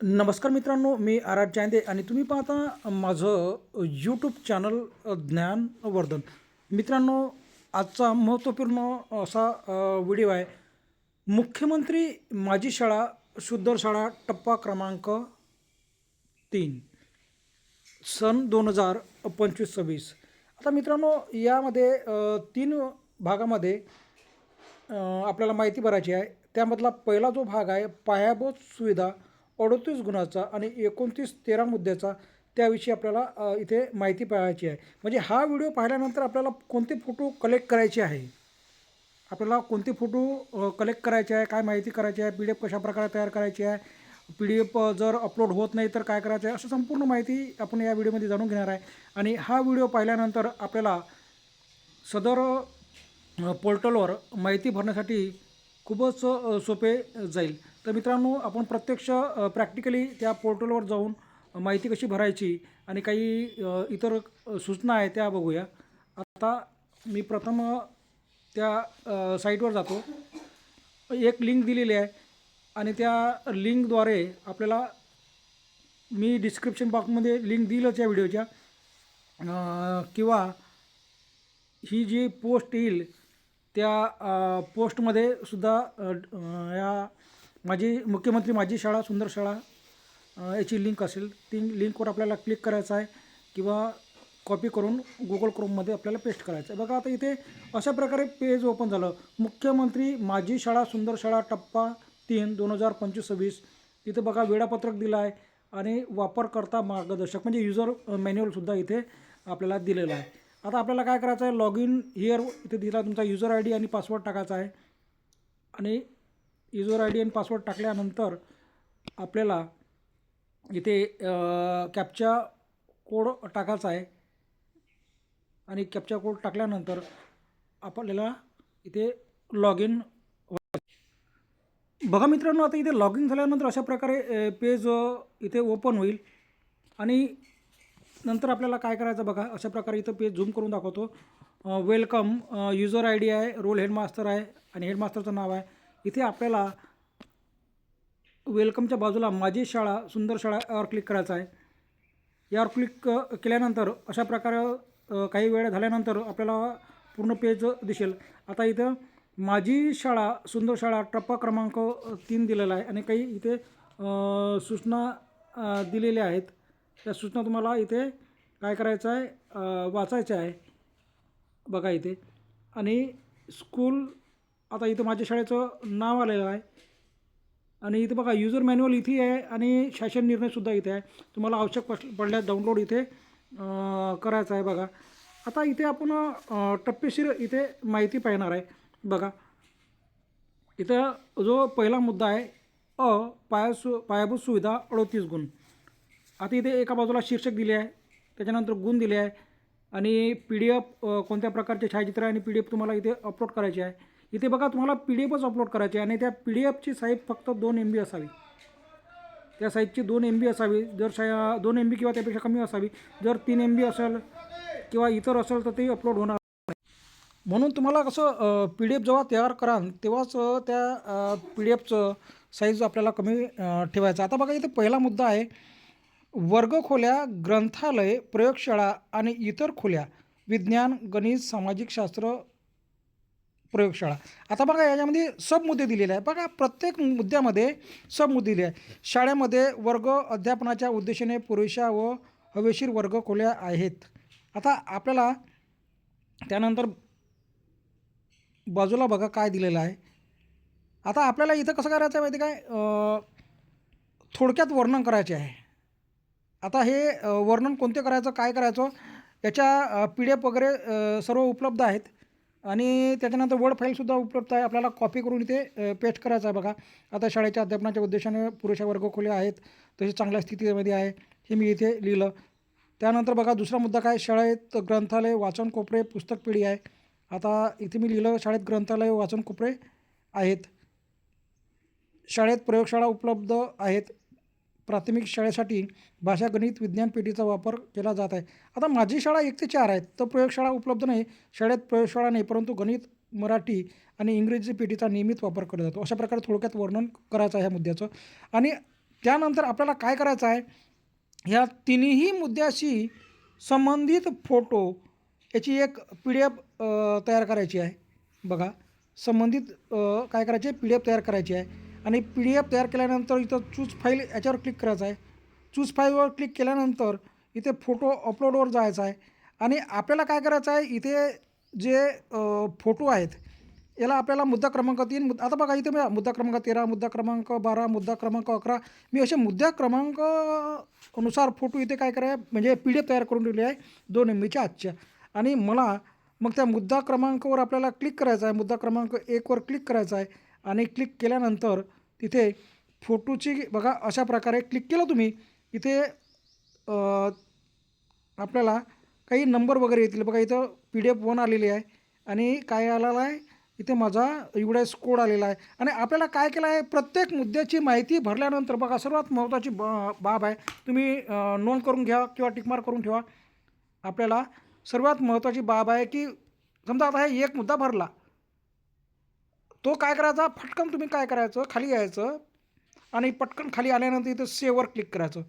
नमस्कार मित्रांनो, मी आर चांदे आणि तुम्ही पाहता माझं यूट्यूब चॅनल ज्ञानवर्धन. मित्रांनो, आजचा महत्त्वपूर्ण असा व्हिडिओ आहे. मुख्यमंत्री माझी शाळा सुंदर शाळा टप्पा क्रमांक 3 सन 2025-26. आता मित्रांनो, यामध्ये 3 भागामध्ये आपल्याला माहिती भरायची आहे. त्यामधला पहिला जो भाग आहे पायाभूत सुविधा 38 गुणाचा आणि 29-13 मुद्द्याचा, त्याविषयी आपल्याला इथे माहिती पाहायची आहे. म्हणजे हा व्हिडिओ पाहिल्यानंतर आपल्याला कोणते फोटो कलेक्ट करायचे आहे, आपल्याला कोणते फोटो कलेक्ट करायचे आहे, काय माहिती करायची आहे, PDF कशाप्रकारे तयार करायची आहे, PDF जर अपलोड होत नाही तर काय करायचं आहे, असं संपूर्ण माहिती आपण या व्हिडिओमध्ये जाणून घेणार आहे. आणि हा व्हिडिओ पाहिल्यानंतर आपल्याला सदर पोर्टलवर माहिती भरण्यासाठी खूपच सोपे जाईल. तर मित्रांनो, आपण प्रत्यक्ष प्रॅक्टिकली त्या पोर्टलवर जाऊन माहिती कशी भरायची आणि काही इतर सूचना आहेत त्या बघूया. आता मी प्रथम त्या साईटवर जातो. एक लिंक दिलेली आहे आणि त्या लिंकद्वारे आपल्याला, मी डिस्क्रिप्शन बॉक्समध्ये लिंक दिलंच या व्हिडिओच्या, किंवा ही जी पोस्ट येईल त्या पोस्टमध्ये सुद्धा या मुख्यमंत्री माझी शाळा सुंदर शाळा याची लिंक असेल. ती लिंकवर आपल्याला क्लिक करायचं आहे किंवा कॉपी करून गुगल क्रोममध्ये आपल्याला पेस्ट करायचं आहे. बघा, आता इथे अशा प्रकारे पेज ओपन झालं. मुख्यमंत्री माझी शाळा सुंदर शाळा टप्पा 3 2025-26. इथे बघा वेळापत्रक दिलं आहे आणि वापरकर्ता मार्गदर्शक म्हणजे युजर मॅन्युअलसुद्धा इथे आपल्याला दिलेलं आहे. आता आपल्याला काय करायचं आहे, लॉग इन हिअर इथे दिला तुमचा युजर ID आणि पासवर्ड टाकायचा आहे. आणि युजर ID आणि पासवर्ड टाकल्यानंतर आपल्याला इथे कॅप्चा कोड टाकायचा आहे. आणि कॅप्चा कोड टाकल्यानंतर आपल्याला इथे लॉग इन. बघा मित्रांनो, आता इथे लॉग इन झाल्यानंतर अशा प्रकारे पेज इथे ओपन होईल. आणि नंतर आपल्याला काय करायचं बघा, अशा प्रकारे इथं पेज झूम करून दाखवतो. वेलकम, युजर ID आहे, रोल हेडमास्टर आहे आणि हेडमास्टरचं नाव आहे. इथे आपल्याला वेलकमच्या बाजूला माझी शाळा सुंदर शाळा यावर क्लिक करायचं आहे. यावर क्लिक केल्यानंतर अशा प्रकारे काही वेळ झाल्यानंतर आपल्याला पूर्ण पेज दिसेल. आता इथं माझी शाळा सुंदर शाळा टप्पा क्रमांक 3 दिलेला आहे आणि काही इथे सूचना दिलेल्या आहेत. त्या सूचना तुम्हाला इथे काय करायचं आहे, वाचायच्या आहे. बघा इथे. आणि स्कूल, आता इथं माझ्या शाळेचं नाव आलेलं आहे. आणि इथे बघा युजर मॅन्युअल इथे आहे आणि शासन निर्णयसुद्धा इथे आहे. तुम्हाला आवश्यक पडल्यास डाउनलोड इथे करायचं आहे. बघा, आता इथे आपण टप्पेशीर इथे माहिती पाहणार आहे. बघा, इथं जो पहिला मुद्दा आहे पायाभूत सुविधा 38 गुण. आता इथे एका बाजूला शीर्षक दिले आहे, त्याच्यानंतर गुण दिले आहे आणि PDF कोणत्या प्रकारचे छायाचित्र आणि PDF तुम्हाला इथे अपलोड करायचे आहे. इथे बघा, तुम्हाला PDFच अपलोड करायची आहे आणि त्या PDFची साईज फक्त 2 MB असावी. त्या साईजची 2 MB असावी. जर 2 MB किंवा त्यापेक्षा कमी असावी. जर 3 MB असेल किंवा इतर असेल तर ते अपलोड होणार नाही. म्हणून तुम्हाला कसं PDF जेव्हा तयार कराल तेव्हाच त्या PDFचं साईज आपल्याला कमी ठेवायचं. आता बघा, इथे पहिला मुद्दा आहे वर्गखोल्या, ग्रंथालय, प्रयोगशाळा आणि इतर खोल्या, विज्ञान, गणित, सामाजिक शास्त्र, प्रयोगशाळा. आता बघा, याच्यामध्ये सब मुद्दे दिलेले आहे. बघा, प्रत्येक मुद्द्यामध्ये सब मुद्दे दिले आहे. शाळेमध्ये वर्ग अध्यापनाच्या उद्देशाने पुरेशा व हवेशीर वर्गखोल्या आहेत. आता आपल्याला त्यानंतर बाजूला बघा काय दिलेलं आहे. आता आपल्याला इथं कसं करायचं आहे माहिती काय, थोडक्यात वर्णन करायचे आहे. आता हे वर्णन कोणते करायचं, काय करायचं, याच्या PDF वगैरे सर्व उपलब्ध आहेत. आणि त्याच्यानंतर वर्ड फाईलसुद्धा उपलब्ध आहे. आपल्याला कॉपी करून इथे पेस्ट करायचं आहे. बघा, आता शाळेच्या अध्यापनाच्या उद्देशाने पुरेशा वर्गखोल्या आहेत, तसेच चांगल्या स्थितीमध्ये आहे, हे मी इथे लिहिलं. त्यानंतर बघा, दुसरा मुद्दा काय, शाळेत ग्रंथालय, वाचन कोपरे, पुस्तक पिढी आहे. आता इथे मी लिहिलं शाळेत ग्रंथालय, वाचन कोपरे आहेत. शाळेत प्रयोगशाळा उपलब्ध आहेत. प्राथमिक शाळेसाठी भाषा, गणित, विज्ञान पेटीचा वापर केला जात आहे. आता माझी शाळा 1 ते 4 आहेत, तर प्रयोगशाळा उपलब्ध नाही. शाळेत प्रयोगशाळा नाही, परंतु गणित, मराठी आणि इंग्रजी पेटीचा नियमित वापर केला जातो. अशा प्रकारे थोडक्यात वर्णन करायचं आहे ह्या मुद्द्याचं. आणि त्यानंतर आपल्याला काय करायचं आहे, ह्या तिन्ही मुद्द्याशी संबंधित फोटो याची एक PDF तयार करायची आहे. बघा, संबंधित काय करायचे, PDF तयार करायची आहे. आणि PDF तयार केल्यानंतर इथं चूज फाईल याच्यावर क्लिक करायचं आहे. चूज फाईलवर क्लिक केल्यानंतर इथे फोटो अपलोडवर जायचं आहे. आणि आपल्याला काय करायचं आहे, इथे जे फोटो आहेत याला आपल्याला मुद्दा क्रमांक 3 आता बघा इथे मुद्दा क्रमांक 13, मुद्दा क्रमांक 12, मुद्दा क्रमांक 11 मी असे मुद्दा क्रमांक अनुसार फोटो इथे काय कराय म्हणजे PDF तयार करून ठेवले आहे 2 MBच्या आजच्या. आणि मला मग त्या मुद्दा क्रमांकावर आपल्याला क्लिक करायचं आहे. मुद्दा क्रमांक 1वर क्लिक करायचं आहे. आणि क्लिक केल्यानंतर तिथे फोटोची बघा अशा प्रकारे क्लिक केलं तुम्ही, इथे आपल्याला काही नंबर वगैरे येतील. बघा इथं PDF 1 आलेली आहे आणि काय आलेलं आहे, इथे माझा एवढाच कोड आलेला आहे. आणि आपल्याला काय केलं आहे, प्रत्येक मुद्द्याची माहिती भरल्यानंतर बघा सर्वात महत्त्वाची बाब आहे, तुम्ही नोंद करून घ्या किंवा टिकमार्क करून ठेवा. आपल्याला सर्वात महत्त्वाची बाब आहे की समजा आता हे एक मुद्दा भरला, तो काय करायचा, पटकन तुम्ही काय करायचं, खाली यायचं आणि पटकन खाली आल्यानंतर इथं सेव्हवर क्लिक करायचं.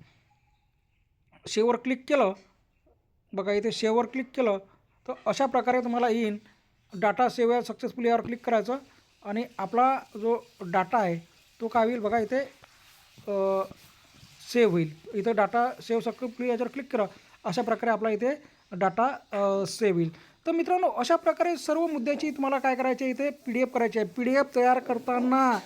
सेव्हवर क्लिक केलं, बघा इथे सेव्हवर क्लिक केलं तर अशा प्रकारे तुम्हाला येईन डाटा सेव्ह सक्सेसफुली यावर क्लिक करायचं आणि आपला जो डाटा आहे तो काय होईल, बघा इथे सेव्ह होईल. इथं डाटा सेव्ह सक्सेसफुली याच्यावर क्लिक करा, अशा प्रकारे आपला इथे डाटा सेव्ह होईल. तर मित्रांनो, अशा प्रकारे सर्व मुद्द्याची तुम्हाला काय करायचे, इथे PDF करायची आहे. PDF तयार करताना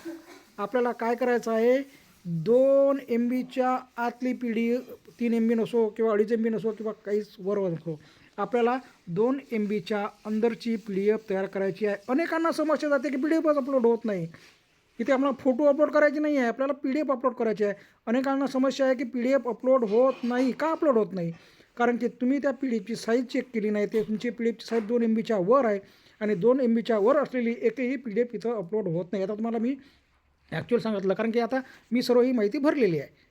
आपल्याला काय करायचं आहे, 2 MBच्या आतली PDF 3 MB नसो किंवा 2.5 MB नसो किंवा काहीच वर नसो, आपल्याला 2 MBच्या अंदरची PDF तयार करायची आहे. अनेकांना समस्या जाते की PDFच अपलोड होत नाही. इथे आपल्याला फोटो अपलोड करायचे नाही आहे, आपल्याला PDF अपलोड करायचे आहे. अनेकांना समस्या आहे की PDF अपलोड होत नाही. का अपलोड होत नाही? कारण की तुम्ही त्या PDFची साईज चेक केली नाही. ते तुमची PDFची साईज 2 MBच्या वर आहे आणि 2 MBच्या वर असलेली एकही PDF इथं अपलोड होत नाही. आता तुम्हाला मी ॲक्च्युअल सांगितलं, कारण की आता मी सर्व ही माहिती भरलेली आहे.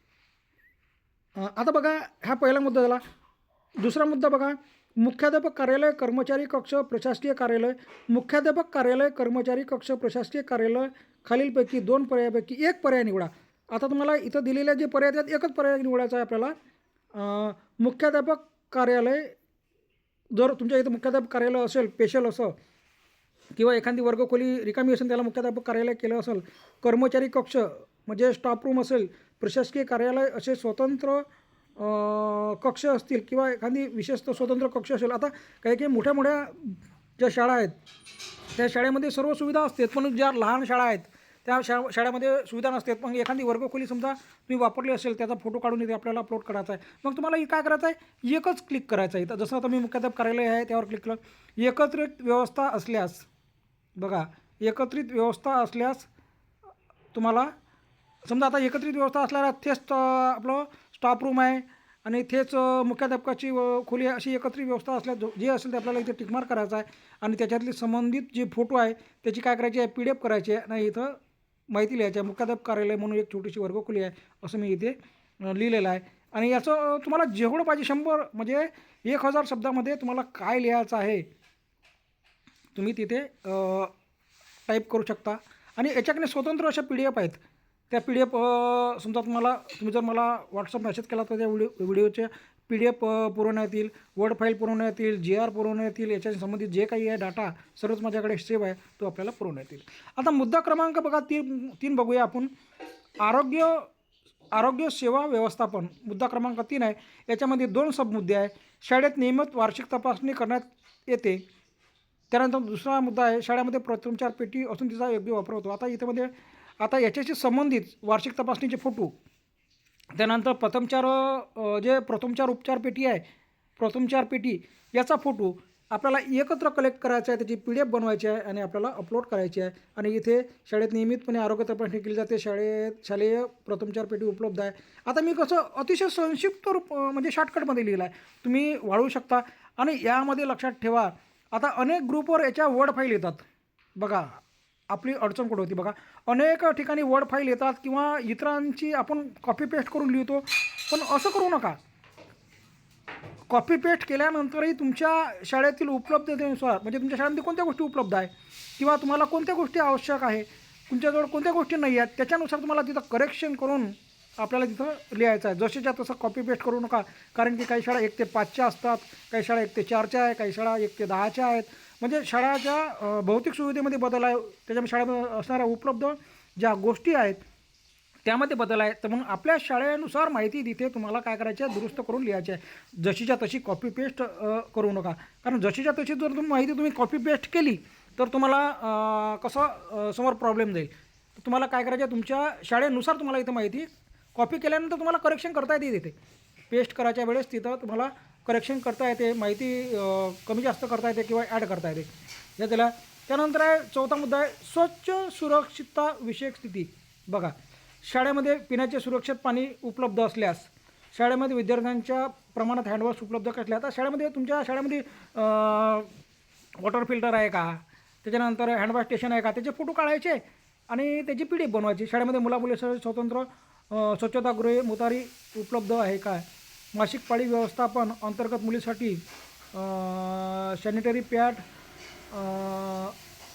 आता बघा, हा पहिला मुद्दा झाला. दुसरा मुद्दा बघा, मुख्याध्यापक कार्यालय, कर्मचारी कक्ष, प्रशासकीय कार्यालय. मुख्याध्यापक कार्यालय, कर्मचारी कक्ष, प्रशासकीय कार्यालय खालीलपैकी 2 पर्यायापैकी 1 पर्याय निवडा. आता तुम्हाला इथं दिलेल्या जे पर्याय आहेत एकच पर्याय निवडायचा आहे आपल्याला. मुख्याध्यापक कार्यालय, जर तुमच्या इथं मुख्याध्यापक कार्यालय असेल स्पेशल असं किंवा एखादी वर्गखोली रिकामी असेल त्याला मुख्याध्यापक कार्यालय केलं असेल, कर्मचारी कक्ष म्हणजे स्टाफ रूम असेल, प्रशासकीय कार्यालय असे स्वतंत्र कक्ष असतील किंवा एखादी विशेषतः स्वतंत्र कक्ष असेल. आता काही काही मोठ्या मोठ्या ज्या शाळा आहेत त्या शाळेमध्ये सर्व सुविधा असतात, पण ज्या लहान शाळा आहेत त्या शाळेमध्ये सुविधा नसतात. मग एखादी वर्गखोली समजा तुम्ही वापरली असेल, त्याचा फोटो काढून इथे आपल्याला अपलोड करायचा आहे. मग तुम्हाला काय करायचं आहे, एकच क्लिक करायचं आहे. तर जसं आता मी मुख्याध्यापक कार्यालय आहे त्यावर क्लिक केलं. एकत्रित व्यवस्था असल्यास, बघा एकत्रित व्यवस्था असल्यास तुम्हाला समजा आता एकत्रित व्यवस्था असल्यास तेच आपलं स्टाफ रूम आहे आणि तेच मुख्याध्यापकाची खोली अशी एकत्रित व्यवस्था असल्यास जे असेल ते आपल्याला इथे टिकमार्क करायचा आहे. आणि त्याच्यातले संबंधित जे फोटो आहे त्याची काय करायची आहे, PDF करायची आहे. नाही इथं माहिती लिहायची आहे, मुख्याध्यापक कार्यालय म्हणून एक छोटीशी वर्गखोली आहे असं मी इथे लिहिलेलं आहे. आणि याचं तुम्हाला जेवढं पाहिजे 100 म्हणजे 1000 शब्दामध्ये तुम्हाला काय लिहायचं आहे तुम्ही तिथे टाईप करू शकता. आणि याच्याकडे स्वतंत्र अशा PDF आहेत. त्या PDF समजा तुम्ही जर मला व्हॉट्सअप मेसेज केला तर त्या व्हिडिओच्या PDF पुरवण्यात येईल, वर्ड फाईल पुरवण्यात येईल, GR पुरवण्यात येईल. याच्या संबंधित जे काही आहे डाटा सर्वच माझ्याकडे सेव्ह आहे, तो आपल्याला पुरवण्यात येईल. आता मुद्दा क्रमांक बघा 3 बघूया आपण. आरोग्य सेवा व्यवस्थापन मुद्दा क्रमांक 3 आहे. याच्यामध्ये 2 सबमुद्दे आहे. शाळेत नियमित वार्षिक तपासणी करण्यात येते. त्यानंतर दुसरा मुद्दा आहे, शाळेमध्ये प्रथमोपचार पेटी असून तिचा योग्य वापर होतो. आता याच्याशी संबंधित वार्षिक तपासणीचे फोटो, त्यानंतर प्रथमोपचार उपचार पेटी आहे, प्रथमोपचार पेटी याचा फोटो आपल्याला एकत्र कलेक्ट करायचा आहे, त्याची PDF बनवायची आहे आणि आपल्याला अपलोड करायची आहे. आणि इथे शाळेत नियमितपणे आरोग्य तपासणी केली जाते, शालेय प्रथमोपचार पेटी उपलब्ध आहे. आता मी कसं अतिशय संक्षिप्त रूप म्हणजे शॉर्टकटमध्ये लिहिलं आहे, तुम्ही वाढवू शकता. आणि यामध्ये लक्षात ठेवा, आता अनेक ग्रुपवर याच्या वर्ड फाईल येतात. बघा आपली अडचण कुठं होती, बघा अनेक ठिकाणी वर्ड फाईल येतात किंवा इतरांची आपण कॉपी पेस्ट करून लिहितो, पण असं करू नका. कॉपी पेस्ट केल्यानंतरही तुमच्या शाळेतील उपलब्धतेनुसार म्हणजे तुमच्या शाळेमध्ये कोणत्या गोष्टी उपलब्ध आहे किंवा तुम्हाला कोणत्या गोष्टी आवश्यक आहे, तुमच्याजवळ कोणत्या गोष्टी नाही आहेत, त्याच्यानुसार तुम्हाला तिथं करेक्शन करून आपल्याला तिथं लिहायचं आहे. जशीच्या तसं कॉपी पेस्ट करू नका, कारण की काही शाळा 1 ते 5च्या असतात, काही शाळा 1 ते 4च्या आहे, काही शाळा 1 ते 10च्या आहेत. म्हणजे शाळाच्या भौतिक सुविधेमध्ये बदल आहे, त्याच्यामुळे शाळेमध्ये असणाऱ्या उपलब्ध ज्या गोष्टी आहेत त्यामध्ये बदल आहे. तर मग आपल्या शाळेनुसार माहिती तिथे तुम्हाला काय करायची आहे, दुरुस्त करून लिहायची आहे. जशीच्या तशी कॉपी पेस्ट करू नका, कारण जशीच्या तशी जर तुम्ही कॉपी पेस्ट केली तर तुम्हाला समोर प्रॉब्लेम जाईल. तर तुम्हाला काय करायचं आहे, तुमच्या शाळेनुसार तुम्हाला इथं माहिती कॉपी केल्यानंतर तुम्हाला करेक्शन करता येते. तिथे पेस्ट करायच्या वेळेस तिथं तुम्हाला करेक्शन करता येते, माहिती कमी जास्त करता येते किंवा ॲड करता येते. या त्याला त्यानंतर आहे चौथा मुद्दा आहे स्वच्छ सुरक्षितता विषयक स्थिती. बघा, शाळेमध्ये पिण्याचे सुरक्षित पाणी उपलब्ध असल्यास, शाळेमध्ये विद्यार्थ्यांच्या प्रमाणात हँडवॉश उपलब्ध असल्या, आता शाळेमध्ये तुमच्या शाळेमध्ये वॉटर फिल्टर आहे का, त्याच्यानंतर हँडवॉश स्टेशन आहे का, त्याचे फोटो काढायचे आणि त्याची PDF बनवायची. शाळेमध्ये मुलामुलीसाठी स्वतंत्र स्वच्छतागृहे मुतारी उपलब्ध आहे का, मासिक पाळी व्यवस्थापन अंतर्गत मुलीसाठी सॅनिटरी पॅड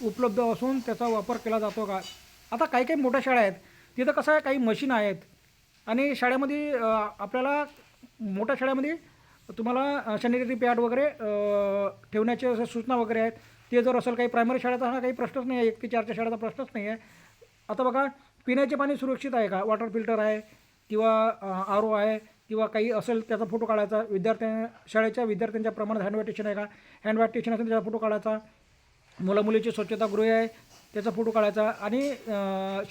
उपलब्ध असून त्याचा वापर केला जातो का. आता काही काही मोठ्या शाळा आहेत तिथं कसं आहे, काही मशीन आहेत आणि शाळेमध्ये आपल्याला मोठ्या शाळेमध्ये तुम्हाला सॅनिटरी पॅड वगैरे ठेवण्याचे असं सूचना वगैरे आहेत. ते जर असेल, काही प्रायमरी शाळेचा हा काही प्रश्नच नाही आहे, 1 ते 4च्या शाळेचा प्रश्नच नाही आहे. आता बघा, पिण्याचे पाणी सुरक्षित आहे का, वॉटर फिल्टर आहे किंवा RO आहे किंवा काही असेल त्याचा फोटो काढायचा. शाळेच्या विद्यार्थ्यांच्या प्रमाणात हँडवॉश स्टेशन आहे का, हँडवॉश स्टेशन असेल त्याचा फोटो काढायचा. मुलामुलीची स्वच्छतागृहे आहे त्याचा फोटो काढायचा आणि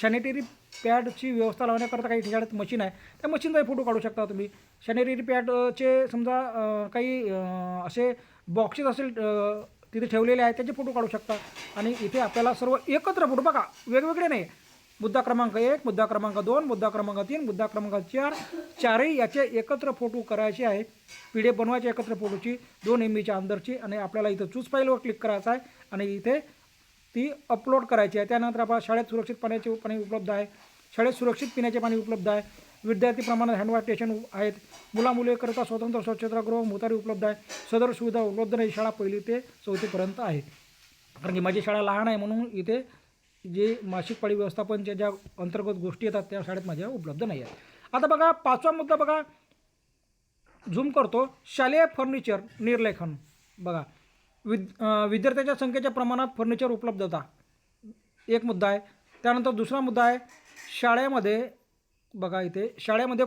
सॅनिटरी पॅडची व्यवस्था लावण्याकरता काही शाळेत मशीन आहे, त्या मशीनचाही फोटो काढू शकता तुम्ही. सॅनिटरी पॅडचे समजा काही असे बॉक्सेस असेल तिथे ठेवलेले आहेत, त्याचे फोटो काढू शकता. आणि इथे आपल्याला सर्व एकत्र फोटो, बघा वेगवेगळे नाही, मुद्दा क्रमांक 1, मुद्दा क्रमांक 2, मुद्दा क्रमांक 3, मुद्दा क्रमांक 4, चारही याचे एकत्र फोटो करायचे आहे. PDF बनवायची एकत्र फोटोची 2 MBच्या अंदरची, आणि आपल्याला इथं चूज फाईलवर क्लिक करायचं आहे आणि इथे ती अपलोड करायची आहे. त्यानंतर आपल्या शाळेत सुरक्षित पाण्याचे पाणी उपलब्ध आहे, शाळेत सुरक्षित पिण्याचे पाणी उपलब्ध आहे, विद्यार्थी प्रमाणात हँडवॉश स्टेशन आहेत, मुलामुलीकरता स्वतंत्र स्वच्छतागृह मुतारी उपलब्ध आहे. सदर सुविधा उपलब्ध नाही. शाळा 1ली ते 4थीपर्यंत आहे, कारण की माझी शाळा लहान आहे म्हणून इथे जे मासिक पाळी व्यवस्थापनच्या ज्या अंतर्गत गोष्टी येतात त्या शाळेत माझ्या उपलब्ध नाही आहेत. आता बघा 5वा मुद्दा, बघा झूम करतो, शालेय फर्निचर निर्लेखन. बघा, विद्यार्थ्यांच्या संख्येच्या प्रमाणात फर्निचर उपलब्धता एक मुद्दा आहे. त्यानंतर दुसरा मुद्दा आहे शाळेमध्ये, बघा इथे शाळेमध्ये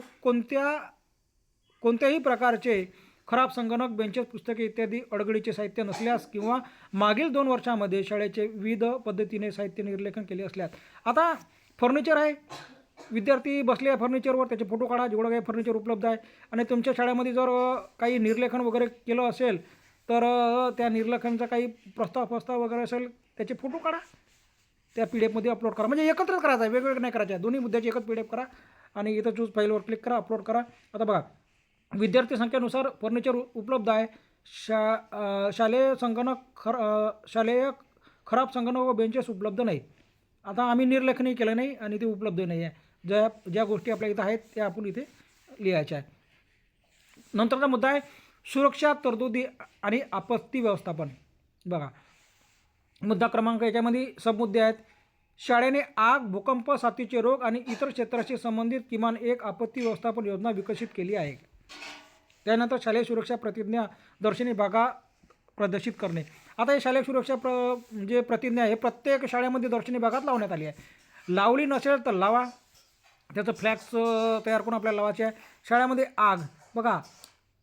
कोणत्याही प्रकारचे खराब संगणक, बेंचेस, पुस्तके इत्यादी अडगळीचे साहित्य नसल्यास किंवा मागील 2 वर्षांमध्ये शाळेचे विविध पद्धतीने साहित्य निर्लेखन केले असल्यास. आता फर्निचर आहे, विद्यार्थी बसले आहे फर्निचरवर, त्याचे फोटो काढा जेवढं काही फर्निचर उपलब्ध आहे. आणि तुमच्या शाळेमध्ये जर काही निर्लेखन वगैरे केलं असेल तर त्या निर्लेखनचा काही प्रस्ताव वगैरे असेल त्याचे फोटो काढा, त्या PDF अपलोड करा. म्हणजे एकत्रच करायचं आहे, वेगवेगळं नाही करायचं आहे. दोन्ही मुद्द्याची एकच PDF करा आणि इथं चूज फाईलवर क्लिक करा, अपलोड करा. आता बघा, विद्यार्थी संख्येनुसार फर्निचर उपलब्ध आहे. शालेय खराब संगणक व बेंचेस उपलब्ध नाही. आता आम्ही निर्लेखनही केलं नाही आणि ते उपलब्ध नाही आहे. ज्या गोष्टी आपल्या इथं आहेत त्या आपण इथे लिहायच्या आहे. नंतरचा मुद्दा आहे सुरक्षा तरतुदी आणि आपत्ती व्यवस्थापन. बघा, मुद्दा क्रमांक याच्यामध्ये सबमुद्दे आहेत. शाळेने आग, भूकंप, साथीचे रोग आणि इतर क्षेत्राशी संबंधित किमान एक आपत्ती व्यवस्थापन योजना विकसित केली आहे. त्यानंतर शालेय सुरक्षा प्रतिज्ञा दर्शनी भागा प्रदर्शित करणे. आता हे शालेय सुरक्षा जे प्रतिज्ञा हे प्रत्येक शाळेमध्ये दर्शनी भागात लावण्यात आली आहे. लावली नसेल तर लावा, त्याचं फ्लॅक्स तयार करून आपल्याला लावायचे आहे. शाळेमध्ये आग, बघा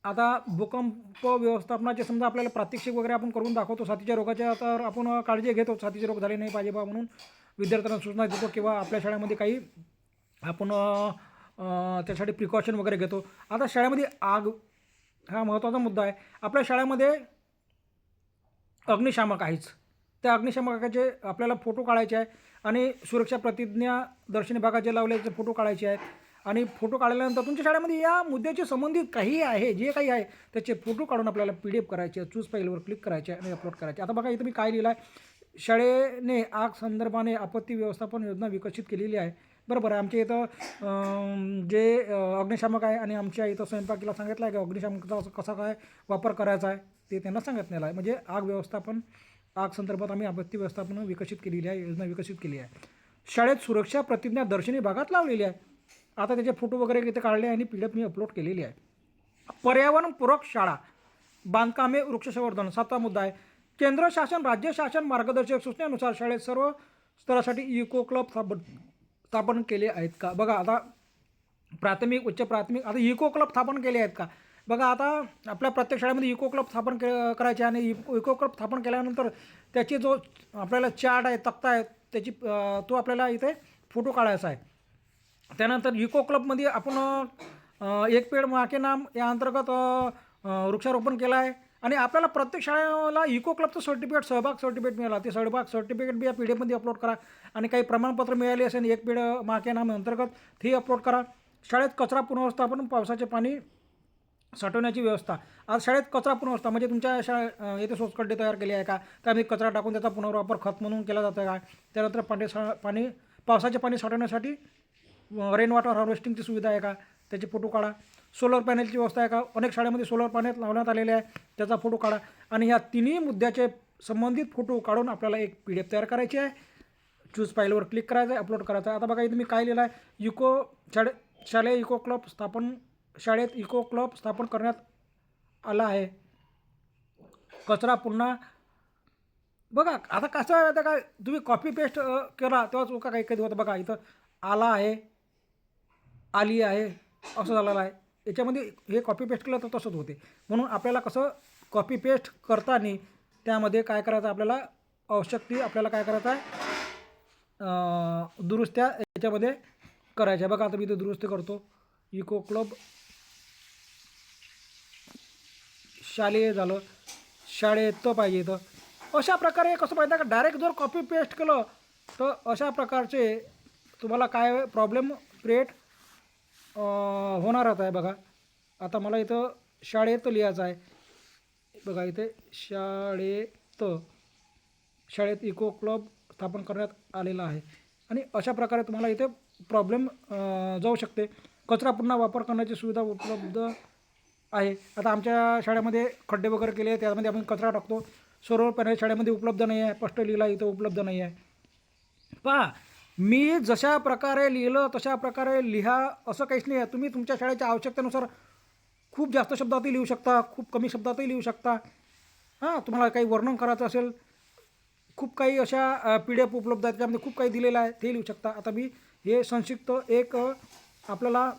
आता भूकंप व्यवस्थापनाचे समजा आपल्याला प्रात्यक्षिक वगैरे आपण करून दाखवतो. साथीच्या रोगाच्या तर आपण काळजी घेतो, साथीचे रोग झाले नाही पाहिजे बा म्हणून विद्यार्थ्यांना सूचना देतो, किंवा आपल्या शाळेमध्ये काही आपण त्यासाठी प्रिकॉशन वगैरे घेतो. आता शाळेमध्ये आग हा महत्त्वाचा मुद्दा आहे. आपल्या शाळेमध्ये अग्निशामक आहेच, त्या अग्निशामकाचे आपल्याला फोटो काढायचे आहे आणि सुरक्षा प्रतिज्ञा दर्शनी भागाचे लावल्याचे फोटो काढायचे आहेत. आणि फोटो काढल्यानंतर तुमच्या शाळेमध्ये या मुद्द्याशी संबंधित काही आहे, जे काही आहे त्याचे फोटो काढून आपल्याला PDF करायचे, चूज फाईलवर क्लिक करायचे आणि अपलोड करायचे. आता बघा इथं मी काय लिहिलं आहे, शाळेने आग संदर्भाने आपत्ती व्यवस्थापन योजना विकसित केलेली आहे. बरोबर आहे. आमच्या इथं जे अग्निशामक आहे आणि आमच्या इथं स्वयंपाकीला सांगितलं आहे की अग्निशामकाचा कसा काय वापर करायचा आहे ते त्यांना सांगितलेलं आहे. म्हणजे आग संदर्भात आम्ही आपत्ती व्यवस्थापन विकसित केलेली आहे, योजना विकसित केली आहे. शाळेत सुरक्षा प्रतिज्ञा दर्शनी भागात लावलेली आहे. आता त्याचे फोटो वगैरे इथे काढले आणि PDF मी अपलोड केलेली आहे. पर्यावरणपूरक शाळा बांधकामे वृक्ष संवर्धन 7वा मुद्दा आहे. केंद्र शासन राज्य शासन मार्गदर्शक सूचनेनुसार शाळेत सर्व स्तरासाठी इको क्लब स्थापन केले आहेत का? बघा आता प्राथमिक उच्च प्राथमिक आता इको क्लब स्थापन केले आहेत का? बघा आता आपल्या प्रत्येक शाळेमध्ये इको क्लब स्थापन करायचे आणि इको क्लब स्थापन केल्यानंतर त्याची जो आपल्याला चार्ट आहे तक्ता आहे त्याची तो आपल्याला इथे फोटो काढायचा आहे. त्यानंतर इको क्लबमध्ये आपण एक पेड माँ के नाम या अंतर्गत वृक्षारोपण केलं आहे आणि आपल्याला प्रत्येक शाळेला इको क्लबचं सर्टिफिकेट सहभाग सर्टिफिकेट मिळाला. ते सहभाग सर्टिफिकेट बी या PDF अपलोड करा आणि काही प्रमाणपत्र मिळाले असेल एक पेड माँ के नाम अंतर्गत ते अपलोड करा. शाळेत कचरा पुनर्व्यवस्थापन पावसाचे पाणी साठवण्याची व्यवस्था. आज शाळेत कचरा पुनर्व्यवस्था म्हणजे तुमच्या येथे सोसखड्डे तयार केले आहे का? त्यामध्ये कचरा टाकून त्याचा पुनर्वापर खत म्हणून केला जातं का? त्यानंतर पाणी पावसाचे पाणी साठवण्यासाठी रेन वॉटर हार्वेस्टिंगची सुविधा आहे का? त्याचे फोटो काढा. सोलर पॅनेलची व्यवस्था आहे का? अनेक शाळेमध्ये सोलर पॅनेल लावण्यात आलेले आहे त्याचा फोटो काढा आणि ह्या तिन्ही मुद्द्याचे संबंधित फोटो काढून आपल्याला एक PDF तयार करायची आहे. चूज फाईलवर क्लिक करायचं आहे, अपलोड करायचं आहे. आता बघा इथे मी काय लिहिलं आहे, शालेय इको क्लब शाळेत इको क्लब स्थापन करण्यात आला आहे. कचरा पुन्हा बघा आता कसं आहे आता काय तुम्ही कॉपी पेस्ट केला तेव्हा चुका काही कधी होतं. बघा इथं आला आहे आली आहे असं झालेलं आहे. याच्यामध्ये हे कॉपी पेस्ट केलं तर तसंच होते. म्हणून आपल्याला कसं कॉपी पेस्ट करताना त्यामध्ये काय करायचं आपल्याला आवश्यक ती आपल्याला काय करायचं आहे दुरुस्त्या याच्यामध्ये करायच्या. बघा आता मी इथे दुरुस्ती करतो. इको क्लब शालेय झालं शाळेत पाहिजे इथं. अशा प्रकारे कसं पाहिजे का डायरेक्ट जर कॉपी पेस्ट केलं तर अशा प्रकारचे तुम्हाला काय प्रॉब्लेम क्रिएट होणारच आहे. बघा आता मला इथं शाळेत लिहायचं आहे. बघा इथे शाळेत इको क्लब स्थापन करण्यात आलेला आहे आणि अशा प्रकारे तुम्हाला इथे प्रॉब्लेम जाऊ शकते. कचरा पुन्हा वापर करण्याची सुविधा उपलब्ध आहे. आता आमच्या शाळेमध्ये खड्डे वगैरे केले त्यामध्ये आपण कचरा टाकतो. सोलर पॅनेल शाळेमध्ये उपलब्ध नाही आहे. स्पष्ट लिहिला इथं उपलब्ध नाही आहे. पहा मी जशा प्रकारे लिहिलं तशा प्रकारे लिहा असं काहीच नाही आहे. तुम्ही तुमच्या शाळेच्या आवश्यकतेनुसार खूप जास्त शब्दातही लिहू शकता, खूप कमी शब्दातही लिहू शकता. तुम्हाला काही वर्णन करायचं असेल खूप काही अशा PDF उपलब्ध आहेत त्यामध्ये खूप काही दिलेलं आहे ते लिहू शकता. आता मी हे संक्षिप्त एक आपल्याला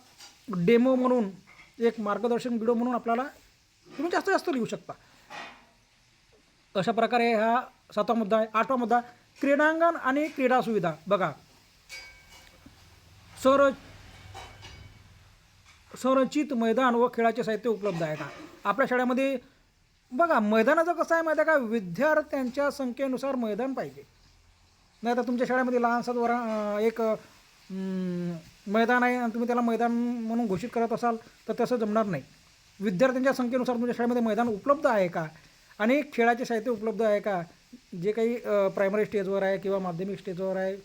डेमो म्हणून एक मार्गदर्शन व्हिडिओ म्हणून आपल्याला तुम्ही जास्तीत जास्त लिहू शकता. अशा प्रकारे हा 7वा मुद्दा आहे. 8वा मुद्दा क्रीडांगण आणि क्रीडा सुविधा. बघा संरचित मैदान व खेळाचे साहित्य उपलब्ध आहे का? आपल्या शाळेमध्ये बघा मैदानाचं कसं आहे माहिती आहे का विद्यार्थ्यांच्या संख्येनुसार मैदान पाहिजे. नाही तर तुमच्या शाळेमध्ये लहानसं एक मैदान आहे आणि तुम्ही त्याला मैदान म्हणून घोषित करत असाल तर तसं जमणार नाही. विद्यार्थ्यांच्या संख्येनुसार तुमच्या शाळेमध्ये मैदान उपलब्ध आहे का आणि खेळाचे साहित्य उपलब्ध आहे का? जे काही प्रायमरी स्टेजवर आहे किंवा माध्यमिक स्टेजवर आहे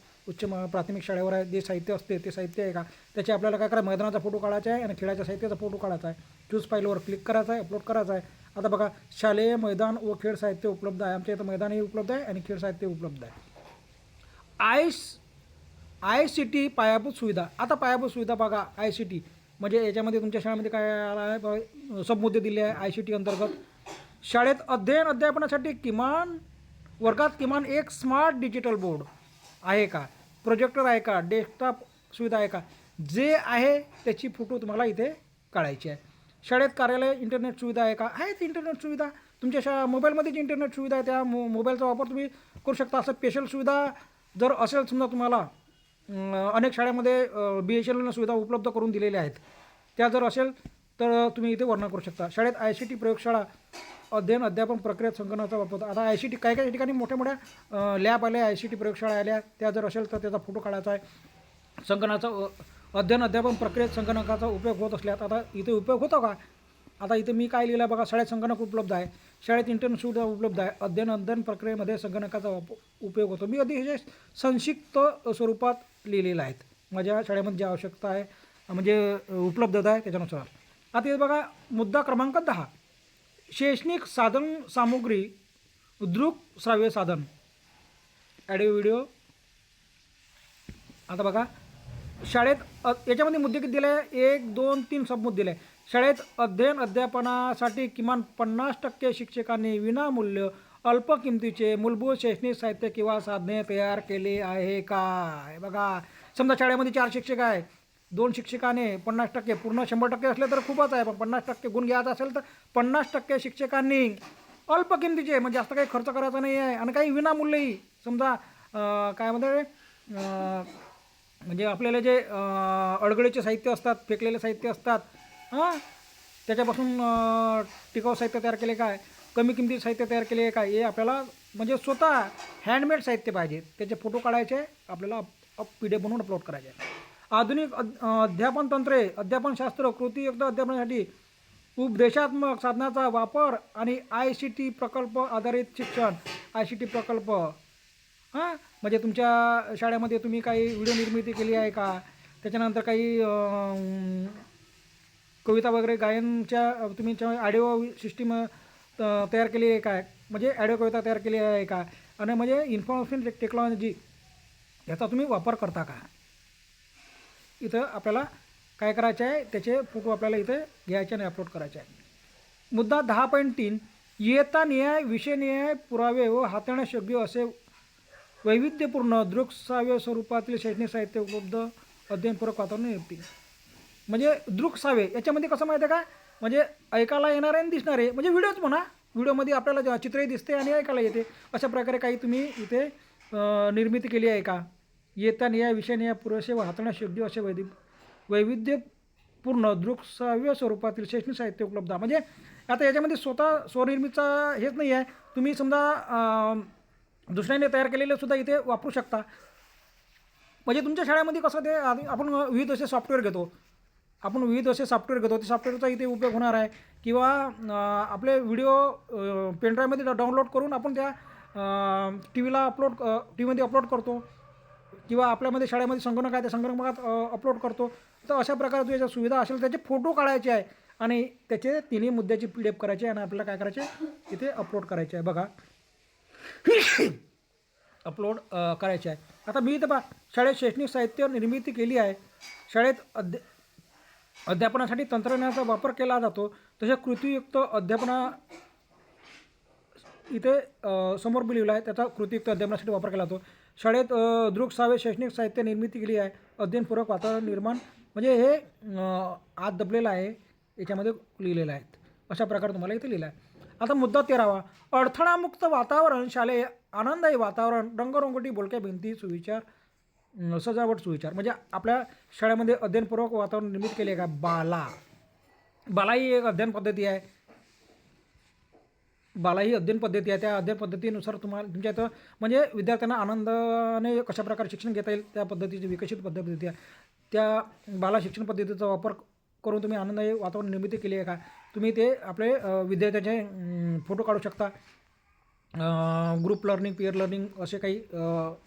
प्राथमिक शाळेवर आहे जे साहित्य असते ते साहित्य आहे का? त्याचे आपल्याला काय करायचं मैदानाचा फोटो काढायचा आहे आणि खेळाच्या साहित्याचा फोटो काढायचा आहे. चूज फाईलवर क्लिक करायचं आहे, अपलोड करायचं आहे. आता बघा शालेय मैदान व खेळ साहित्य उपलब्ध आहे. आमच्या इथं मैदानही उपलब्ध आहे आणि खेळ साहित्य उपलब्ध आहे. ICT पायाभूत सुविधा. आता पायाभूत सुविधा बघा ICT म्हणजे याच्यामध्ये तुमच्या शाळेमध्ये काय आला आहे सबमुद्दे दिले आहे. ICT अंतर्गत शाळेत अध्यापनासाठी वर्गात किमान एक स्मार्ट डिजिटल बोर्ड आहे का? प्रोजेक्टर आहे का? डेस्कटॉप सुविधा आहे का? जे आहे त्याची फोटो तुम्हाला इथे काढायची आहे. शाळेत कार्यालय इंटरनेट सुविधा आहे का? आहे इंटरनेट सुविधा तुमच्या मोबाईलमध्ये जी इंटरनेट सुविधा आहे त्या मोबाईलचा वापर तुम्ही करू शकता. असं स्पेशल सुविधा जर असेल समजा तुम्हाला अनेक शाळेमध्ये BSNL सुविधा उपलब्ध करून दिलेल्या आहेत त्या जर असेल तर तुम्ही इथे वर्णन करू शकता. शाळेत ICT प्रयोगशाळा अध्यापन प्रक्रियेत संगणकाचा वापर. आता ICT काही ठिकाणी मोठ्या लॅब आल्या ICT प्रयोगशाळा आल्या त्या जर असेल तर त्याचा फोटो काढायचा आहे. संगणकाचा अध्यापन प्रक्रियेत संगणकाचा उपयोग होत असल्यास आता इथे उपयोग होतो का? आता इथे मी काय लिहिलं बघा शाळेत संगणक उपलब्ध आहे. शाळेत इंटरनेट सुविधा उपलब्ध आहे. अध्ययन प्रक्रियेमध्ये संगणकाचा उपयोग होतो. मी अतिशय संक्षिप्त स्वरूपात लिहिलेलं आहेत माझ्या शाळेमध्ये जी आवश्यकता आहे म्हणजे उपलब्धता आहे त्याच्यानुसार. आता इथे बघा मुद्दा क्रमांक 10 शैक्षणिक साधन सामुग्री दृक श्राव्य साधन ऑडिओ व्हिडिओ. आता बघा शाळेत याच्यामध्ये मुद्दे किती दिले आहे? 1, 2, 3 सबमुद्दे दिले आहे. शाळेत अध्ययन अध्यापनासाठी किमान 50% शिक्षकांनी विनामूल्य अल्प किमतीचे मूलभूत शैक्षणिक साहित्य किंवा साधने तयार केले आहे का? हे बघा, समजा शाळेमध्ये 4 शिक्षक आहे, 2 शिक्षकाने 50%, पूर्ण 100% असले तर खूपच आहे, पण 50% गुण घ्यायचा असेल तर 50% शिक्षकांनी अल्प किमतीचे, म्हणजे जास्त काही खर्च करायचा नाही आहे आणि काही विनामूल्यही. समजा काय म्हणते, म्हणजे आपल्याला जे अडगळीचे साहित्य असतात, फेकलेले साहित्य असतात, हां, त्याच्यापासून टिकाऊ साहित्य तयार केले काय, कमी किमतीचे साहित्य तयार केले काय, हे आपल्याला म्हणजे स्वतः हँडमेड साहित्य पाहिजे. त्याचे फोटो काढायचे, आपल्याला PDF बनवून अपलोड करायचे. आधुनिक अध्यापन तंत्रे, अध्यापनशास्त्र, कृतीयुक्त अध्यापनासाठी उपदेशात्मक साधनाचा वापर आणि ICT प्रकल्प आधारित शिक्षण. ICT प्रकल्प, हां, म्हणजे तुमच्या शाळेमध्ये तुम्ही काही व्हिडिओ निर्मिती केली आहे का? त्याच्यानंतर काही कविता वगैरे गायनच्या तुम्ही ऑडिओ सिस्टीम तयार केली आहे काय? म्हणजे ऑडिओ कविता तयार केली आहे का? आणि म्हणजे इन्फॉर्मेशन टेक्नॉलॉजी याचा तुम्ही वापर करता का? इथं आपल्याला काय करायचं आहे, त्याचे फोटो आपल्याला इथे घ्यायचे आणि अपलोड करायचे आहे. मुद्दा 10.3, इयत्ता निहाय, विषयनिहाय पुरावे व हाताळण्यायोग्य असे वैविध्यपूर्ण दृक्श्राव्य स्वरूपातील शैक्षणिक साहित्य उपलब्ध अध्ययनपूरक वातावरण निर्मिती. म्हणजे दृक्श्राव्य याच्यामध्ये कसं माहिती आहे का, म्हणजे ऐकायला येणारे आणि दिसणारे, म्हणजे व्हिडिओच म्हणा. व्हिडिओमध्ये आपल्याला चित्रही दिसते आणि ऐकायला येते. अशा प्रकारे काही तुम्ही इथे निर्मिती केली आहे का? इयत्ता निहाय, विषयनिहाय पुरेसे व हाताळण्यायोग्य असे वैविध्यपूर्ण दृक्श्राव्य स्वरूपातील शैक्षणिक साहित्य उपलब्ध. म्हणजे आता याच्यामध्ये स्वतः स्वनिर्मितीचा हेच नाही आहे. तुम्ही समजा दुसऱ्याने तयार केलेले सुद्धा इथे वापरू शकता. म्हणजे तुमच्या शाळेमध्ये कसं ते आपण विविध असे सॉफ्टवेअर घेतो, ते सॉफ्टवेअरचा इथे उपयोग होणार आहे. किंवा आपले व्हिडिओ पेनड्राईव्हमध्ये डाउनलोड करून आपण त्या टीव्हीमध्ये अपलोड करतो, किंवा आपल्यामध्ये शाळेमध्ये संगणक आहे, त्या संगणकात अपलोड करतो. तर अशा प्रकारे तुझ्या सुविधा असेल त्याचे फोटो काढायचे आहे आणि त्याचे तिन्ही मुद्द्याची PDF करायची आणि आपल्याला काय करायचे, इथे अपलोड करायचे आहे. बघा, अपलोड करायचे आहे. आता मी इथं शाळेत शैक्षणिक साहित्य निर्मिती केली आहे. शाळेत अध्यापनासाठी तंत्रज्ञानाचा वापर केला जातो. तसे कृतीयुक्त अध्यापना इथे समोर लिहिलं आहे, त्याचा कृतीयुक्त अध्यापनासाठी वापर केला जातो. शाळेत दृक्श्राव्य शैक्षणिक साहित्य निर्मिती केली आहे, अध्ययनपूरक वातावरण निर्माण, म्हणजे हे आत दबलेलं आहे, याच्यामध्ये लिहिलेलं आहे. अशा प्रकारे तुम्हाला इथे लिहिलं आहे. आता मुद्दा 13वा, अडथळामुक्त वातावरण, शालेय आनंददायी वातावरण, रंगरंगोटी, बोलक्या भिंती, सुविचार, सजावट, सुविचार. म्हणजे आपल्या शाळेमध्ये अध्ययनपूर्वक वातावरण निर्मित केले आहे का? बाला ही एक अध्ययन पद्धती आहे. अध्ययन पद्धती आहे. त्या अध्ययन पद्धतीनुसार तुम्हाला तुमच्या इथं म्हणजे विद्यार्थ्यांना आनंदाने कशाप्रकारे शिक्षण घेता येईल त्या पद्धतीची विकसित पद्धती आहे. त्या बाला शिक्षण पद्धतीचा वापर करून तुम्ही आनंदाने वातावरण निर्मिती केली आहे का? तुम्ही ते आपले विद्यार्थ्यांचे फोटो काढू शकता. ग्रुप लर्निंग, पिअर लर्निंग असे काही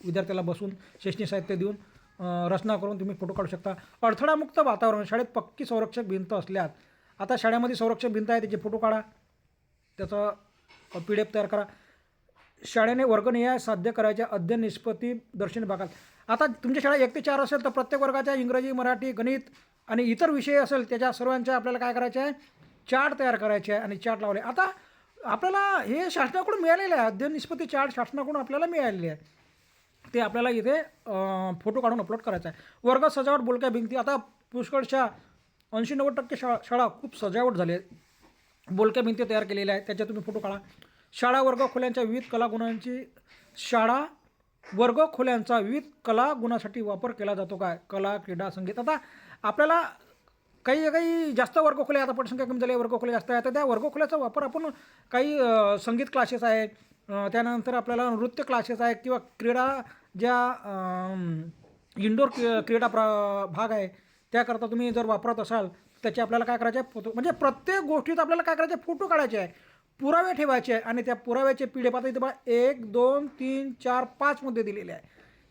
विद्यार्थ्याला बसून शैक्षणिक साहित्य देऊन रचना करून तुम्ही फोटो काढू शकता. अडथळामुक्त वातावरण, शाळेत पक्की संरक्षक भिंत असल्यास, आता शाळेमध्ये संरक्षक भिंत आहे, त्याचे फोटो काढा, त्याचा PDF तयार करा. शाळेने वर्गनिहाय साध्य करायच्या अध्ययन निष्पत्ती दर्शनी भागात. आता तुमच्या शाळा 1 ते 4 असेल तर प्रत्येक वर्गाच्या इंग्रजी, मराठी, गणित आणि इतर विषय असेल त्याच्या सर्वांच्या आपल्याला काय करायचे आहे, चार्ट तयार करायचे आहे आणि चार्ट लावले. आता आपल्याला हे शासनाकडून मिळालेलं आहे, अध्ययन निष्पत्ती चार्ट शासनाकडून आपल्याला मिळालेले आहे. ते आपल्याला इथे फोटो काढून अपलोड करायचा आहे. वर्ग सजावट, बोलक्या भिंती. आता पुष्कळशा 80-90% शाळा खूप सजावट झाली आहे, बोलक्या भिंती तयार केलेल्या आहेत, त्याच्यात तुम्ही फोटो काढा. शाळा वर्गखोल्यांच्या विविध कलागुणासाठी वापर केला जातो काय? कला, क्रीडा, संगीत. आता आपल्याला काही जास्त वर्गखोल्या, आता पटसंख्या कमी झाली, वर्गखोल्या जास्त आहे, तर त्या वर्गखोल्याचा वापर आपण काही संगीत क्लासेस आहेत, त्यानंतर आपल्याला नृत्य क्लासेस आहेत, किंवा क्रीडा ज्या इंडोर क्रीडा भाग आहे त्याकरता तुम्ही जर वापरत असाल त्याचे आपल्याला काय करायचे आहे, फोटो, म्हणजे प्रत्येक गोष्टीत आपल्याला काय करायचे आहे, फोटो काढायचे आहे, पुरावे ठेवायचे आहे आणि त्या पुराव्याचे PDF आता इथे 1, 2, 3, 4, 5 मुद्दे दिलेले आहे.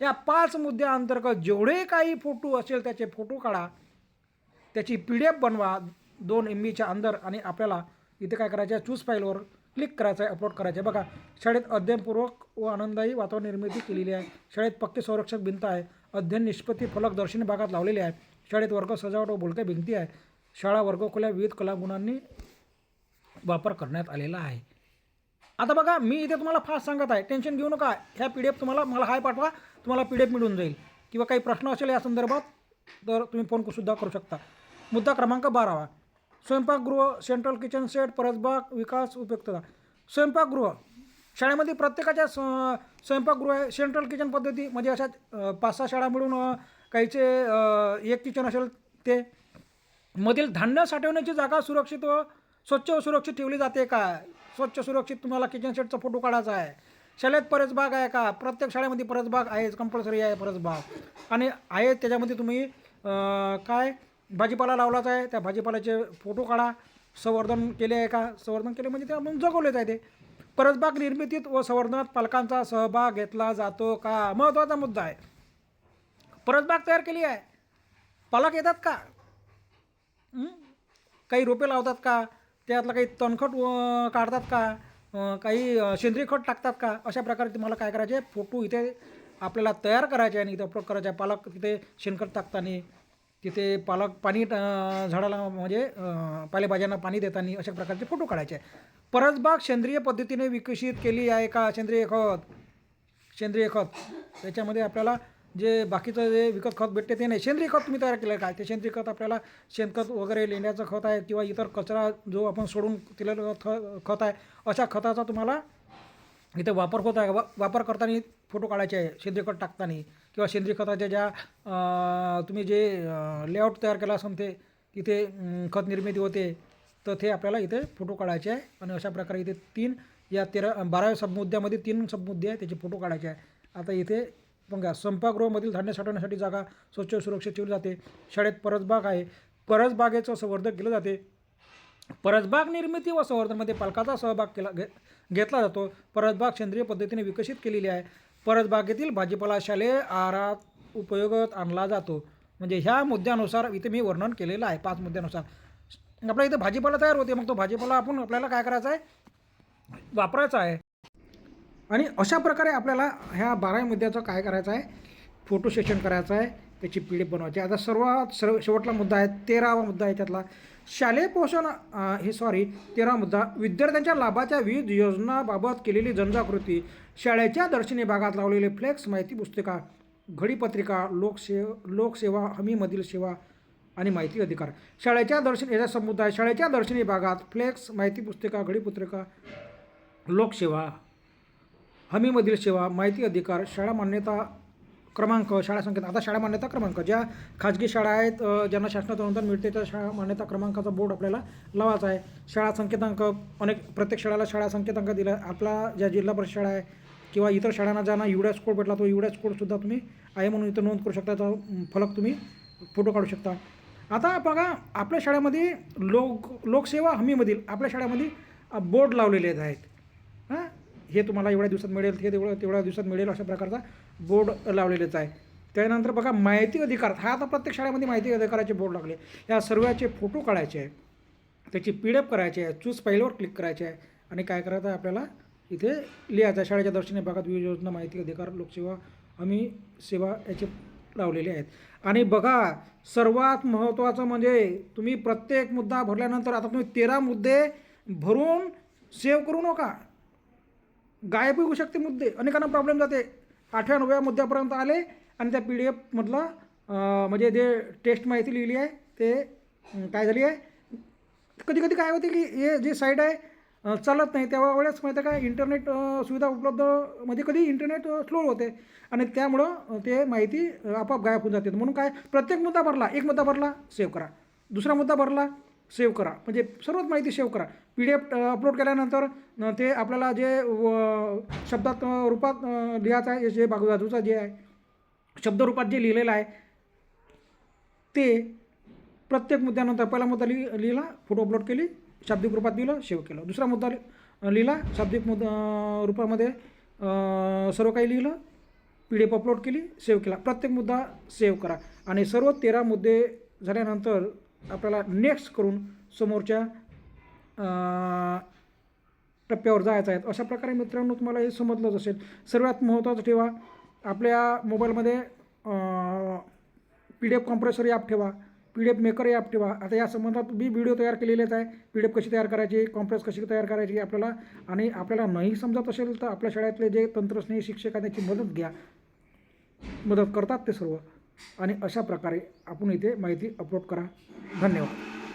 या 5 मुद्द्यांतर्गत जेवढे काही फोटो असेल त्याचे फोटो काढा, त्याची PDF बनवा 2 MBच्या अंदर आणि आपल्याला इथे काय करायचं आहे, चूज फाईलवर क्लिक करायचं आहे, अपलोड करायचं आहे. बघा, शाळेत अध्ययनपूर्वक व आनंददायी वातावरण निर्मिती केलेली आहे. शाळेत पक्के संरक्षक भिंत आहे, अध्ययन निष्पत्ती फलक दर्शनी भागात लावलेले आहेत. शाळेत वर्ग सजावट व बोलक्या भिंती आहे. शाळा वर्गखोल्या विविध कलागुणांनी वापर करण्यात आलेला आहे. आता बघा मी इथे तुम्हाला फास्ट सांगत आहे, टेन्शन घेऊ नका. ह्या PDF तुम्हाला मला हाय पाठवा, तुम्हाला PDF मिळून जाईल. किंवा काही प्रश्न असेल या संदर्भात तर तुम्ही फोनसुद्धा करू शकता. मुद्दा क्रमांक 12 स्वयंपाकगृह, सेंट्रल किचन सेट, परसबाग, विकास, उपयुक्तता. स्वयंपाकगृह शाळेमध्ये प्रत्येकाच्या स्वयंपाकगृह आहे. सेंट्रल किचन पद्धती म्हणजे अशा 5-6 शाळा मिळून काहीचे एक किचन असेल ते. मधील धान्य साठवण्याची जागा सुरक्षित व स्वच्छ व सुरक्षित ठेवली जाते का? स्वच्छ सुरक्षित तुम्हाला किचन सेटचा फोटो काढायचा आहे. शाळेत परसबाग आहे का? प्रत्येक शाळेमध्ये परसबाग आहे, कंपल्सरी आहे परसबाग. आणि आहे त्याच्यामध्ये तुम्ही काय भाजीपाला लावलाच आहे, त्या भाजीपाल्याचे फोटो काढा. संवर्धन केले आहे का? संवर्धन केले म्हणजे ते आपण जगवलेच आहे ते. परसबाग निर्मितीत व संवर्धनात पालकांचा सहभाग घेतला जातो का? महत्त्वाचा मुद्दा आहे. परसबाग तयार केली आहे, पालक येतात का? काही रोपे लावतात का? त्यातलं काही तणखट काढतात का? काही सेंद्रिय खत टाकतात का? अशा प्रकारे तुम्हाला काय करायचे, फोटो इथे आपल्याला तयार करायचे आणि इथे अपलोड करायचे. पालक तिथे शेणखत टाकताना, तिथे पालक पाणी झाडाला म्हणजे पालेभाज्यांना पाणी देताना अशा प्रकारचे फोटो काढायचे. परसबाग सेंद्रिय पद्धतीने विकसित केली आहे का? सेंद्रिय खत त्याच्यामध्ये आपल्याला जे बाकीचं जे विकत खत भेटते ते नाही, सेंद्रिय खत तुम्ही तयार केलं आहे का? ते सेंद्रिय खत आपल्याला शेणखत वगैरे, लेंड्याचं खत आहे किंवा इतर कचरा जो आपण सोडून दिलेलं खत आहे, अशा खताचा तुम्हाला इथे वापर होत आहे. वापर करताना फोटो काढायचे आहे. सेंद्रिय खत टाकताना किंवा सेंद्रिय खताच्या ज्या तुम्ही जे लेआउट तयार केला असेल ते तिथे खत निर्मिती होते, तर ते आपल्याला इथे फोटो काढायचे आहे. आणि अशा प्रकारे इथे 12व्या सबमुद्द्यामध्ये 3 सबमुद्दे आहे, त्याचे फोटो काढायचे आहे. आता इथे बघा, स्वयंपाकगृहामधील धान्य साठवण्यासाठी जागा स्वच्छ व सुरक्षित ठेवली जाते. शाळेत परसबाग आहे, परसबागेचं संवर्धन केलं जाते. परसबाग निर्मिती व संवर्धनमध्ये पालकाचा सहभाग घेतला जातो. परसबाग सेंद्रिय पद्धतीने विकसित केलेली आहे. परसबागेतील भाजीपाला शालेय आहारात उपयोगात आणला जातो. म्हणजे ह्या मुद्द्यानुसार इथे मी वर्णन केलेलं आहे. 5 मुद्द्यानुसार आपल्या इथे भाजीपाला तयार होते. मग तो भाजीपाला आपल्याला काय करायचा आहे, वापरायचा आहे. आणि अशा प्रकारे आपल्याला ह्या 12 मुद्द्याचं काय करायचं आहे, फोटो सेशन करायचं आहे, त्याची PDF बनवायची. आता शेवटला मुद्दा आहे, 13वा मुद्दा आहे त्यातला शालेय पोषण 13वा मुद्दा विद्यार्थ्यांच्या लाभाच्या विविध योजनांबाबत केलेली जनजागृती. शाळेच्या दर्शनी भागात लावलेले फ्लेक्स, माहिती पुस्तिका, घडीपत्रिका, लोकसेवा हमीमधील सेवा आणि माहिती अधिकार. शाळेच्या याचा मुद्दा आहे. शाळेच्या दर्शनी भागात फ्लेक्स, माहिती पुस्तिका, घडीपत्रिका, लोकसेवा हमीमधील सेवा, माहिती अधिकार, शाळा मान्यता क्रमांक, शाळा संकेत. आता शाळा मान्यता क्रमांक ज्या खाजगी शाळा आहेत ज्यांना शासनाचं अनुदान मिळते त्या शाळा मान्यता क्रमांकाचा बोर्ड आपल्याला लावायचा आहे. शाळा संकेतांक, प्रत्येक शाळेला शाळा संकेतांक दिला. आपला ज्या जिल्हा परिषद शाळा आहे किंवा इतर शाळांना ज्यांना युडॅस कोड भेटला, तो युडॅस कोडसुद्धा तुम्ही आहे म्हणून इथं नोंद करू शकता. त्याचा फलक तुम्ही फोटो काढू शकता. आता बघा, आपल्या शाळेमध्ये लोकसेवा हमीमधील आपल्या शाळेमध्ये बोर्ड लावलेले आहेत. हे तुम्हाला एवढ्या दिवसात मिळेल, हे तेवढ्या दिवसात मिळेल, अशा प्रकारचा बोर्ड लावलेलेच आहे. त्यानंतर बघा, माहिती अधिकार. हा आता प्रत्येक शाळेमध्ये माहिती अधिकाराचे बोर्ड लागले. या सर्वांचे फोटो काढायचे आहे, त्याची PDF करायची आहे, चूज फाईलवर क्लिक करायचे आहे आणि काय करायचं आहे, आपल्याला इथे लिहायचं आहे. शाळेच्या दर्शनी भागात विविध योजना, माहिती अधिकार, लोकसेवा हमी सेवा याचे लावलेले आहेत. आणि बघा, सर्वात महत्त्वाचं म्हणजे तुम्ही प्रत्येक मुद्दा भरल्यानंतर आता तुम्ही 13 मुद्दे भरून सेव्ह करू नका. गायब होऊ शकते मुद्दे, अनेकांना प्रॉब्लेम जाते. 8व्या 9व्या मुद्द्यापर्यंत आले आणि त्या PDF मधलं म्हणजे जे टेस्ट माहिती लिहिली आहे ते काय झाली आहे. कधी कधी काय होते की हे जे साईट आहे चालत नाही, तेव्हा वेळेस माहिती आहे काय, इंटरनेट सुविधा उपलब्ध म्हणजे कधी इंटरनेट स्लो होते आणि त्यामुळं ते माहिती आपोआप गायब होऊन जाते. म्हणून काय, प्रत्येक मुद्दा भरला, एक मुद्दा भरला सेव्ह करा, दुसरा मुद्दा भरला सेव्ह करा, म्हणजे सर्वच माहिती सेव्ह करा. PDF अपलोड केल्यानंतर ते आपल्याला जे शब्दात रूपात लिहायचं आहे, जे बाजूचं जे आहे शब्दरूपात जे लिहिलेलं आहे ते प्रत्येक मुद्द्यानंतर पहिला मुद्दा लिहिला, फोटो अपलोड केली, शाब्दिक रूपात लिहिलं, सेव्ह केलं. दुसरा मुद्दा लिहिला, शाब्दिक रूपामध्ये सर्व काही लिहिलं, PDF अपलोड केली, सेव्ह केला. प्रत्येक मुद्दा सेव्ह करा आणि सर्व 13 मुद्दे झाल्यानंतर आपल्याला नेक्स्ट करून समोरच्या टप्प्यावर जायचं आहे. अशा प्रकारे मित्रांनो तुम्हाला हे समजलंच असेल. सर्वात महत्त्वाचं ठेवा, आपल्या मोबाईलमध्ये PDF कॉम्प्रेसर ॲप ठेवा, PDF मेकर ॲप ठेवा. आता या संबंधात मी व्हिडिओ तयार केलेलेच आहे. PDF कशी तयार करायची, कॉम्प्रेस कशी तयार करायची आपल्याला. आणि आपल्याला नाही समजत असेल तर आपल्या शाळेतले जे तंत्रस्नेही शिक्षक आहेत त्याची मदत घ्या. मदत करतात ते सर्व. आणि अशा प्रकारे आपण इथे माहिती अपलोड करा. धन्यवाद.